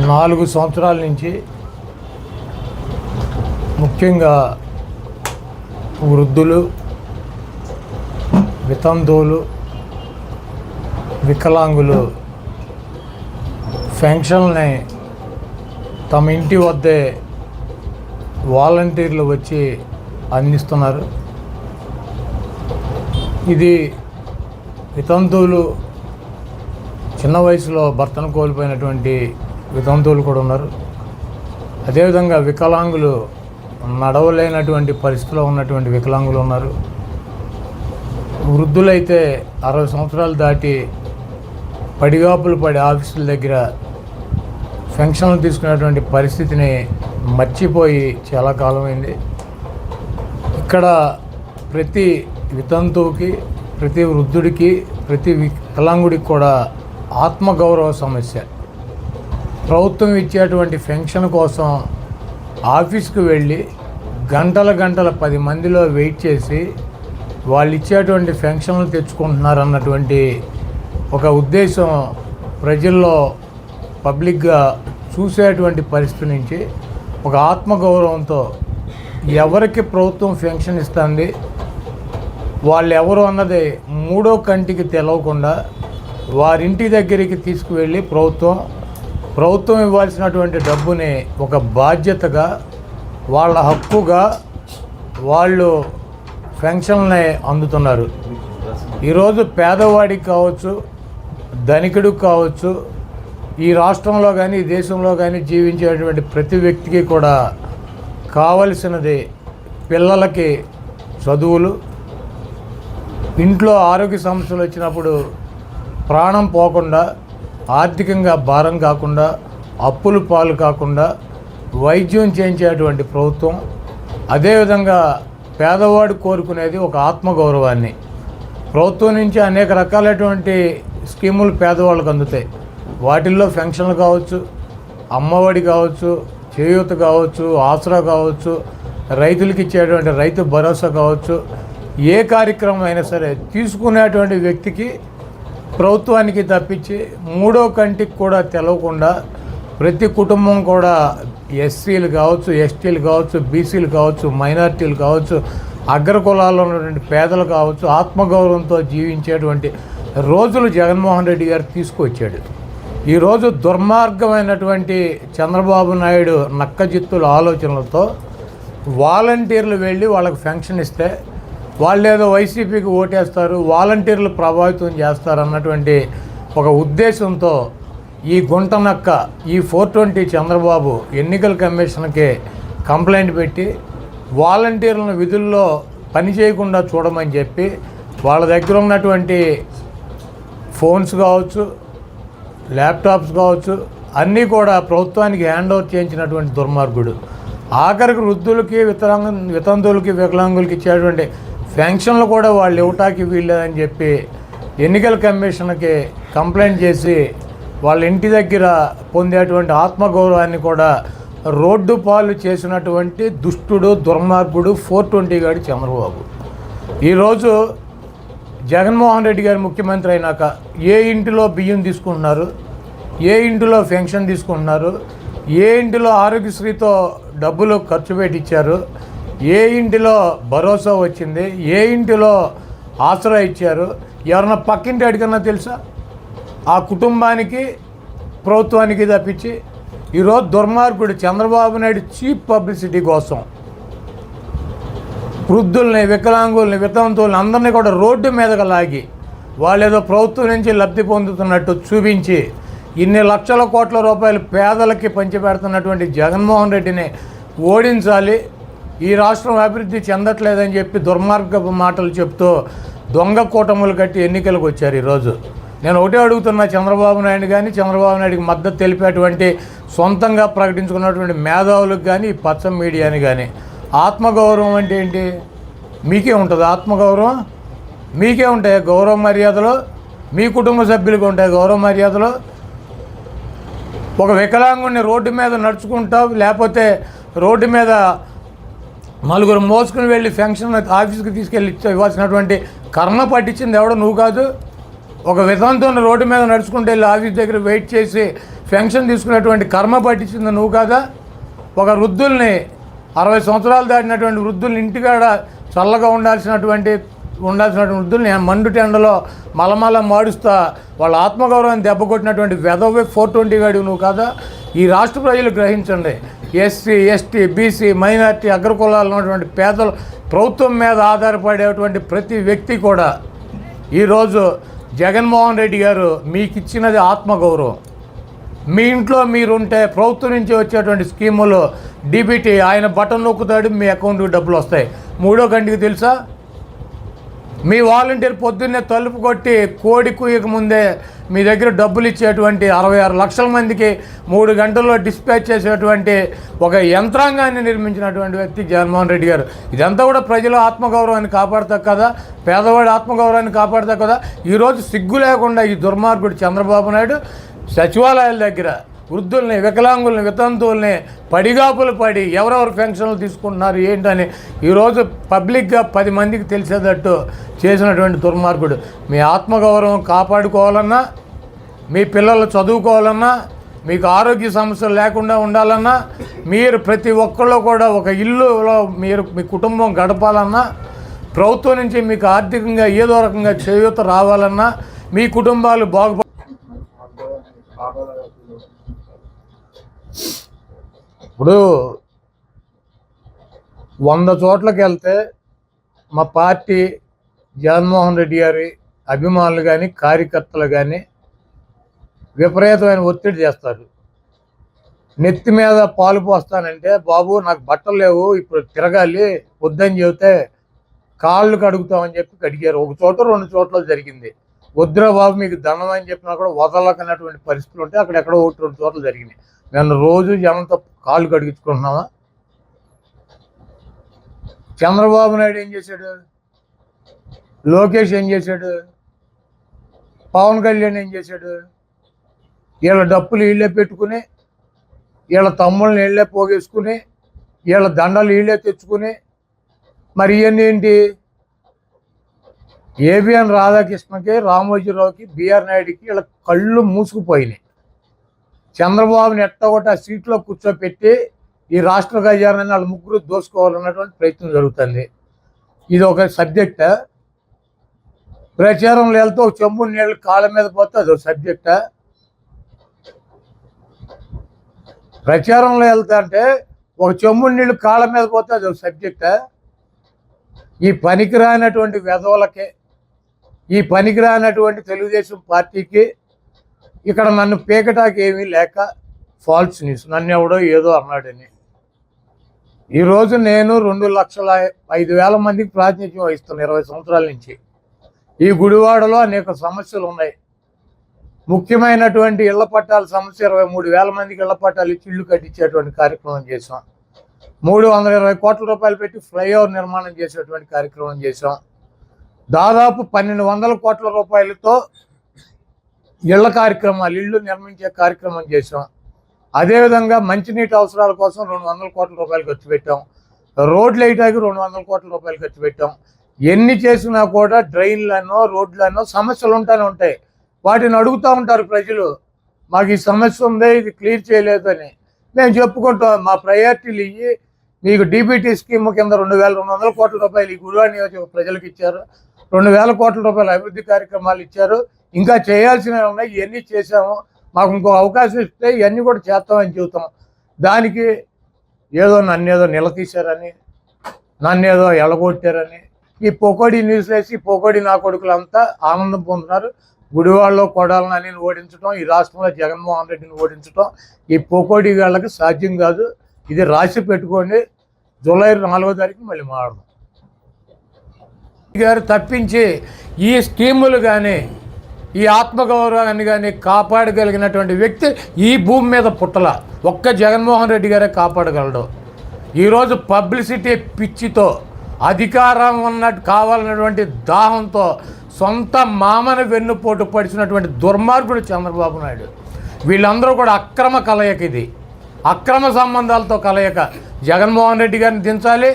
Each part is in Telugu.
4 సంవత్సరాల నుంచి ముఖ్యంగా వృద్ధులు, వితంతువులు, వికలాంగులు పెన్షన్ని తమ ఇంటి వద్దే వాలంటీర్లు వచ్చి అందిస్తున్నారు. ఇది వితంతువులు, చిన్న వయసులో భర్తను కోల్పోయినటువంటి వితంతువులు కూడా ఉన్నారు. అదేవిధంగా వికలాంగులు, నడవలేనటువంటి పరిస్థితిలో ఉన్నటువంటి వికలాంగులు ఉన్నారు. వృద్ధులైతే 60 సంవత్సరాలు దాటి పడిగాపులు పడి ఆఫీసుల దగ్గర పెన్షన్లు తీసుకునేటువంటి పరిస్థితిని మర్చిపోయి చాలా కాలమైంది. ఇక్కడ ప్రతి వితంతువుకి, ప్రతి వృద్ధుడికి, ప్రతి వికలాంగుడికి కూడా ఆత్మగౌరవ సమస్య. ప్రభుత్వం ఇచ్చేటువంటి పెన్షన్ కోసం ఆఫీస్కి వెళ్ళి గంటల 10 మందిలో వెయిట్ చేసి వాళ్ళు ఇచ్చేటువంటి పెన్షన్లు తెచ్చుకుంటున్నారు అన్నటువంటి ఒక ఉద్దేశం ప్రజల్లో పబ్లిక్గా చూసేటువంటి పరిస్థితి నుంచి ఒక ఆత్మగౌరవంతో ఎవరికి ప్రభుత్వం పెన్షన్ ఇస్తుంది, వాళ్ళు ఎవరు అన్నది మూడో కంటికి తెలవకుండా వారింటి దగ్గరికి తీసుకువెళ్ళి ప్రభుత్వం ఇవ్వాల్సినటువంటి డబ్బుని ఒక బాధ్యతగా, వాళ్ళ హక్కుగా వాళ్ళు పెన్షన్లని అందుతున్నారు. ఈరోజు పేదవాడికి కావచ్చు, ధనికుడికి కావచ్చు, ఈ రాష్ట్రంలో కానీ ఈ దేశంలో కానీ జీవించేటువంటి ప్రతి వ్యక్తికి కూడా కావలసినది పిల్లలకి చదువులు, ఇంట్లో ఆరోగ్య సమస్యలు వచ్చినప్పుడు ప్రాణం పోకుండా, ఆర్థికంగా భారం కాకుండా, అప్పులు పాలు కాకుండా వైద్యం చేయించేటువంటి ప్రభుత్వం. అదేవిధంగా పేదవాడు కోరుకునేది ఒక ఆత్మగౌరవాన్ని. ప్రభుత్వం నుంచి అనేక రకాలైనటువంటి స్కీములు పేదవాళ్ళకు అందుతాయి. వాటిల్లో పెన్షన్లు కావచ్చు, అమ్మఒడి కావచ్చు, చేయూత కావచ్చు, ఆసరా కావచ్చు, రైతులకి ఇచ్చేటువంటి రైతు భరోసా కావచ్చు, ఏ కార్యక్రమం అయినా సరే తీసుకునేటువంటి వ్యక్తికి ప్రభుత్వానికి తప్పించి మూడో కంటికి కూడా తెలవకుండా ప్రతి కుటుంబం కూడా ఎస్సీలు కావచ్చు, ఎస్టీలు కావచ్చు, బీసీలు కావచ్చు, మైనార్టీలు కావచ్చు, అగ్రకులాల్లో ఉన్నటువంటి పేదలు కావచ్చు, ఆత్మగౌరవంతో జీవించేటువంటి రోజులు జగన్మోహన్ రెడ్డి గారు తీసుకొచ్చాడు. ఈరోజు దుర్మార్గమైనటువంటి చంద్రబాబు నాయుడు నక్కజిత్తుల ఆలోచనలతో వాలంటీర్లు వెళ్ళి వాళ్ళకి పెన్షన్ ఇస్తే వాళ్ళు ఏదో వైసీపీకి ఓటేస్తారు, వాలంటీర్లు ప్రభావితం చేస్తారు అన్నటువంటి ఒక ఉద్దేశంతో ఈ గుంటనక్క, ఈ 420 చంద్రబాబు ఎన్నికల కమిషన్కి కంప్లైంట్ పెట్టి వాలంటీర్లను విధుల్లో పని చేయకుండా చూడమని చెప్పి వాళ్ళ దగ్గర ఉన్నటువంటి ఫోన్స్ కావచ్చు, ల్యాప్టాప్స్ కావచ్చు, అన్నీ కూడా ప్రభుత్వానికి హ్యాండ్ ఓవర్ చేయించినటువంటి దుర్మార్గుడు. ఆఖరికి వృద్ధులకి, వితంతువులకి, వికలాంగులకి ఇచ్చేటువంటి పెన్షన్లు కూడా వాళ్ళు ఇవ్వటానికి వీల్లేదని చెప్పి ఎన్నికల కమిషన్కి కంప్లైంట్ చేసి వాళ్ళ ఇంటి దగ్గర పొందేటువంటి ఆత్మగౌరవాన్ని కూడా రోడ్డు పాలు చేసినటువంటి దుష్టుడు, దుర్మార్గుడు 420 గాడి చంద్రబాబు. ఈరోజు జగన్మోహన్ రెడ్డి గారు ముఖ్యమంత్రి అయినాక ఏ ఇంటిలో బియ్యం తీసుకుంటున్నారు, ఏ ఇంటిలో పెన్షన్ తీసుకుంటున్నారు, ఏ ఇంటిలో ఆరోగ్యశ్రీతో డబ్బులు ఖర్చు పెట్టించారు, ఏ ఇంటిలో భరోసా వచ్చింది, ఏ ఇంటిలో ఆసరా ఇచ్చారు, ఎవరన్నా పక్కింటి అడిగన్నా తెలుసా? ఆ కుటుంబానికి ప్రభుత్వానికి తప్పించి ఈరోజు దుర్మార్గుడు చంద్రబాబు నాయుడు చీప్ పబ్లిసిటీ కోసం వృద్ధుల్ని, వికలాంగుల్ని, వితంతువుల్ని అందరినీ కూడా రోడ్డు మీదకి లాగి వాళ్ళేదో ప్రభుత్వం నుంచి లబ్ధి పొందుతున్నట్టు చూపించి ఇన్ని లక్షల కోట్ల రూపాయలు పేదలకి పంచిపెడుతున్నటువంటి జగన్మోహన్ రెడ్డిని ఓడించాలి, ఈ రాష్ట్రం అభివృద్ధి చెందట్లేదని చెప్పి దుర్మార్గపు మాటలు చెప్తూ దొంగ కూటములు కట్టి ఎన్నికలకు వచ్చారు. ఈరోజు నేను ఒకటే అడుగుతున్నా, చంద్రబాబు నాయుడు కానీ, చంద్రబాబు నాయుడికి మద్దతు తెలిపేటువంటి సొంతంగా ప్రకటించుకున్నటువంటి మేధావులకు కానీ, ఈ పచ్చ మీడియాని కానీ, ఆత్మగౌరవం అంటే ఏంటి? మీకే ఉంటుంది ఆత్మగౌరవం? మీకే ఉంటాయి గౌరవ మర్యాదలు? మీ కుటుంబ సభ్యులకు ఉంటాయి గౌరవ మర్యాదలు? ఒక వికలాంగుడిని రోడ్డు మీద నడుచుకుంటా, లేకపోతే రోడ్డు మీద నలుగురు మోసుకుని వెళ్ళి పెన్షన్ ఆఫీస్కి తీసుకెళ్ళి ఇవ్వాల్సినటువంటి కర్మ పట్టించింది ఎవడో నువ్వు కాదు. ఒక వితంతువుని రోడ్డు మీద నడుచుకుంటూ వెళ్ళి ఆఫీస్ దగ్గర వెయిట్ చేసి పెన్షన్ తీసుకునేటువంటి కర్మ పట్టించింది నువ్వు కాదా? ఒక వృద్ధుల్ని 60 సంవత్సరాలు దాటినటువంటి వృద్ధుల్ని ఇంటికాడ చల్లగా ఉండాల్సినటువంటి వృద్ధుల్ని మండు టెండలో మలమల మాడుస్తా వాళ్ళ ఆత్మగౌరవాన్ని దెబ్బకొట్టినటువంటి వెధవే 420 గాడి నువ్వు కాదా? ఈ రాష్ట్ర ప్రజలు గ్రహించండి. ఎస్సీ, ఎస్టీ, బీసీ, మైనార్టీ, అగ్రకులాలు ఉన్నటువంటి పేదలు, ప్రభుత్వం మీద ఆధారపడేటువంటి ప్రతి వ్యక్తి కూడా ఈరోజు జగన్మోహన్ రెడ్డి గారు మీకు ఇచ్చినది ఆత్మగౌరవం. మీ ఇంట్లో మీరుంటే ప్రభుత్వం నుంచి వచ్చేటువంటి స్కీములు డీబీటీ ఆయన బటన్ నొక్కుతాడు, మీ అకౌంట్కి డబ్బులు వస్తాయి. మూడో గంటకి తెలుసా, మీ వాలంటీర్ పొద్దున్నే తలుపు కొట్టి కోడి కూయక ముందే మీ దగ్గర డబ్బులు ఇచ్చేటువంటి 66 లక్షల మందికి 3 గంటల్లో డిస్పాచ్ చేసేటువంటి ఒక యంత్రాంగాన్ని నిర్మించినటువంటి వ్యక్తి జగన్మోహన్ రెడ్డి గారు. ఇదంతా కూడా ప్రజల ఆత్మగౌరవాన్ని కాపాడతా కదా, పేదవాడి ఆత్మగౌరవాన్ని కాపాడతా కదా. ఈరోజు సిగ్గు లేకుండా ఈ దుర్మార్గుడు చంద్రబాబు నాయుడు సచివాలయాల దగ్గర వృద్ధుల్ని, వికలాంగుల్ని, వితంతువుల్ని పడిగాపులు పడి ఎవరెవరు పెన్షన్లు తీసుకుంటున్నారు ఏంటని ఈరోజు పబ్లిక్గా 10 మందికి తెలిసేటట్టు చేసినటువంటి దుర్మార్గుడు. మీ ఆత్మగౌరవం కాపాడుకోవాలన్నా, మీ పిల్లలు చదువుకోవాలన్నా, మీకు ఆరోగ్య సమస్యలు లేకుండా ఉండాలన్నా, మీరు ప్రతి ఒక్కళ్ళు కూడా ఒక ఇల్లులో మీరు మీ కుటుంబం గడపాలన్నా, ప్రభుత్వం నుంచి మీకు ఆర్థికంగా ఏదో రకంగా చేయూత రావాలన్నా, మీ కుటుంబాలు ఇప్పుడు 100 చోట్లకి వెళ్తే మా పార్టీ జగన్మోహన్ రెడ్డి గారి అభిమానులు కానీ కార్యకర్తలు కానీ విపరీతమైన ఒత్తిడి చేస్తారు. నెత్తి మీద పాలు పోస్తానంటే, బాబు నాకు బట్టలు లేవు ఇప్పుడు తిరగాలి వద్దని చెబితే కాళ్ళు కడుగుతామని చెప్పి కడిగారు. 1 చోట 2 చోట్ల జరిగింది. వద్దురా బాబు మీకు దండం అని చెప్పినా కూడా వదలకన్నటువంటి పరిస్థితులు ఉంటే అక్కడెక్కడో 1-2 చోట్ల జరిగినాయి. నేను రోజు జనంతో కాళ్ళు కడిగించుకుంటున్నావా? చంద్రబాబు నాయుడు ఏం చేశాడు? లోకేష్ ఏం చేశాడు? పవన్ కళ్యాణ్ ఏం చేశాడు? వీళ్ళ డప్పులు వీళ్ళే పెట్టుకుని, వీళ్ళ తమ్ముళ్ళని వీళ్ళే పోగేసుకుని, వీళ్ళ దండలు వీళ్ళే తెచ్చుకుని, మరి ఇవన్నీ ఏంటి? ఏబిఎన్ రాధాకృష్ణకి, రామోజీరావుకి, బిఆర్ నాయుడికి వీళ్ళ కళ్ళు మూసుకుపోయినాయి. చంద్రబాబుని ఎట్టగొట్టి ఆ సీట్లో కూర్చోపెట్టి ఈ రాష్ట్ర ఖజానాన్ని వాళ్ళు ముగ్గురు దోసుకోవాలన్నటువంటి ప్రయత్నం జరుగుతుంది. ఇది ఒక సబ్జెక్టా? ప్రచారంలో వెళ్తే ఒక చెంబు నీళ్ళు కాళ్ళ మీద పోతే అదొక సబ్జెక్టా? ప్రచారంలో వెళ్తా అంటే ఒక చెంబు నీళ్ళు కాళ్ళ మీద పోతే అదొక సబ్జెక్టా? ఈ పనికిరానటువంటి వెధవలకి, ఈ పనికిరానటువంటి తెలుగుదేశం పార్టీకి ఇక్కడ నన్ను పీకటాకి ఏమీ లేక ఫాల్స్ న్యూస్, నన్ను ఎవడో ఏదో అన్నాడని. ఈరోజు నేను 2,05,000 మందికి ప్రాతినిధ్యం వహిస్తున్నాను 20 సంవత్సరాల నుంచి. ఈ గుడివాడలో అనేక సమస్యలు ఉన్నాయి. ముఖ్యమైనటువంటి ఇళ్ల పట్టాల సమస్య 23,000 మందికి ఇళ్ల పట్టాలు ఇచ్చి ఇళ్ళు కట్టించేటువంటి కార్యక్రమం చేసాం. 320 కోట్ల రూపాయలు పెట్టి ఫ్లైఓవర్ నిర్మాణం చేసేటువంటి కార్యక్రమం చేసాం. దాదాపు 1,200 కోట్ల రూపాయలతో ఇళ్ళు నిర్మించే కార్యక్రమం చేసాం. అదేవిధంగా మంచినీటి అవసరాల కోసం 200 కోట్ల రూపాయలు ఖర్చు పెట్టాం. రోడ్లు వేయడానికి 200 కోట్ల రూపాయలు ఖర్చు పెట్టాం. ఎన్ని చేసినా కూడా డ్రైన్లనో రోడ్లనో సమస్యలు ఉంటాయి. వాటిని అడుగుతూ ఉంటారు ప్రజలు, మాకు ఈ సమస్య ఉంది, ఇది క్లియర్ చేయలేదు అని. మేము చెప్పుకుంటాం, మా ప్రయారిటీలు ఇవి. మీకు డీబీటీ స్కీమ్ కింద 2,200 కోట్ల రూపాయలు ఈ గుడివాడ నియోజకవర్గ ప్రజలకు ఇచ్చారు. 2,000 కోట్ల రూపాయల అభివృద్ధి కార్యక్రమాలు ఇచ్చారు. ఇంకా చేయాల్సినవి ఉన్నాయి, ఇవన్నీ చేసాము. మాకు ఇంకో అవకాశం ఇస్తే ఇవన్నీ కూడా చేస్తామని చెబుతాం. దానికి నన్నేదో నిలదీశారని, నన్నేదో ఎలగొట్టారని ఈ పొకోడి న్యూస్ వేసి పొకోడి నా కొడుకులంతా ఆనందం పొందుతున్నారు. గుడివాడలో కొడాలని ఓడించడం, ఈ రాష్ట్రంలో జగన్మోహన్ రెడ్డిని ఓడించడం ఈ పొకోడి వాళ్ళకి సాధ్యం కాదు. ఇది రాసి పెట్టుకోండి. జూలై 4వ తారీఖు మళ్ళీ మాట్లాడదాం. గారు తప్పించి ఈ స్కీములు కానీ ఈ ఆత్మగౌరవాన్ని కానీ కాపాడగలిగినటువంటి వ్యక్తి ఈ భూమి మీద పుట్టల. ఒక్క జగన్మోహన్ రెడ్డి గారే కాపాడగలడు. ఈరోజు పబ్లిసిటీ పిచ్చితో, అధికారం ఉన్నట్టు కావాలన్నటువంటి దాహంతో సొంత మామను వెన్నుపోటు పడిచినటువంటి దుర్మార్గుడు చంద్రబాబు నాయుడు. వీళ్ళందరూ కూడా అక్రమ కలయిక. ఇది అక్రమ సంబంధాలతో కలయిక. జగన్మోహన్ రెడ్డి గారిని దించాలి,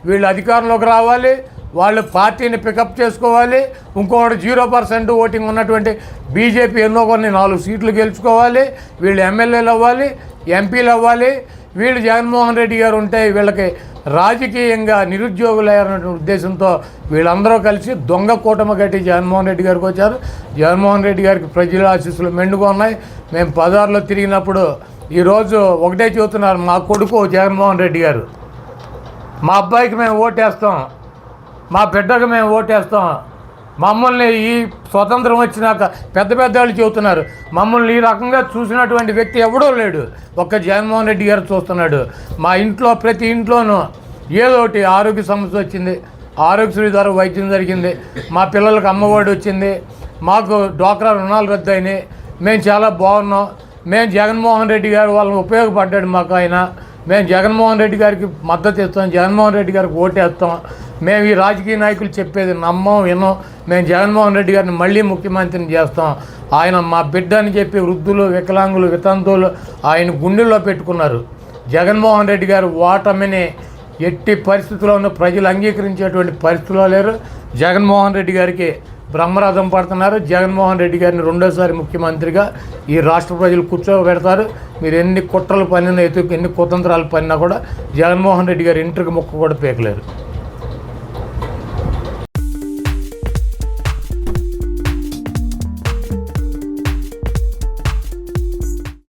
వీళ్ళు అధికారంలోకి రావాలి, వాళ్ళు పార్టీని పికప్ చేసుకోవాలి. ఇంకొకటి 0% ఓటింగ్ ఉన్నటువంటి బీజేపీ ఎన్నో కొన్ని 4 సీట్లు గెలుచుకోవాలి. వీళ్ళు ఎమ్మెల్యేలు అవ్వాలి, ఎంపీలు అవ్వాలి. వీళ్ళు జగన్మోహన్ రెడ్డి గారు ఉంటే వీళ్ళకి రాజకీయంగా నిరుద్యోగులయ్యారనే ఉద్దేశంతో వీళ్ళందరూ కలిసి దొంగ కూటమి కట్టి జగన్మోహన్ రెడ్డి గారికి వచ్చారు. జగన్మోహన్ రెడ్డి గారికి ప్రజల ఆశీస్సులు మెండుగా ఉన్నాయి. మేము పదార్లో తిరిగినప్పుడు ఈరోజు ఒకటే చెబుతున్నారు, మా కొడుకు జగన్మోహన్ రెడ్డి గారు, మా అబ్బాయికి మేము ఓటేస్తాం, మా బిడ్డకు మేము ఓటేస్తాం. మమ్మల్ని ఈ స్వతంత్రం వచ్చినాక పెద్ద వాళ్ళు చెబుతున్నారు, మమ్మల్ని ఈ రకంగా చూసినటువంటి వ్యక్తి ఎవడో లేడు, ఒక్క జగన్మోహన్ రెడ్డి గారు చూస్తున్నాడు. మా ఇంట్లో ప్రతి ఇంట్లోనూ ఏదో ఒకటి ఆరోగ్య సమస్య వచ్చింది, ఆరోగ్యశ్రీ ద్వారా వైద్యం జరిగింది, మా పిల్లలకు అమ్మఒడి వచ్చింది, మాకు డ్వాక్రా రుణాలు రద్దు అయినాయి. మేము చాలా బాగున్నాం. మేము జగన్మోహన్ రెడ్డి గారు వాళ్ళని ఉపయోగపడ్డాడు మాకు ఆయన. మేము జగన్మోహన్ రెడ్డి గారికి మద్దతు ఇస్తాం, జగన్మోహన్ రెడ్డి గారికి ఓటేస్తాం. మేము ఈ రాజకీయ నాయకులు చెప్పేది నమ్మం వినం. మేము జగన్మోహన్ రెడ్డి గారిని మళ్ళీ ముఖ్యమంత్రిని చేస్తాం. ఆయన మా బిడ్డ అని చెప్పి వృద్ధులు, వికలాంగులు, వితంతువులు ఆయన గుండెల్లో పెట్టుకున్నారు. జగన్మోహన్ రెడ్డి గారు ఓటమిని ఎట్టి పరిస్థితుల్లోనూ ప్రజలు అంగీకరించేటువంటి పరిస్థితుల్లో లేరు. జగన్మోహన్ రెడ్డి గారికి బ్రహ్మరథం పడుతున్నారు. జగన్మోహన్ రెడ్డి గారిని రెండోసారి ముఖ్యమంత్రిగా ఈ రాష్ట్ర ప్రజలు కూర్చోబెడతారు. మీరు ఎన్ని కుట్రలు పన్నినా, ఎన్ని కుతంత్రాలు పన్నినా కూడా జగన్మోహన్ రెడ్డి గారి ఇంటికి ముక్క కూడా పీకలేరు.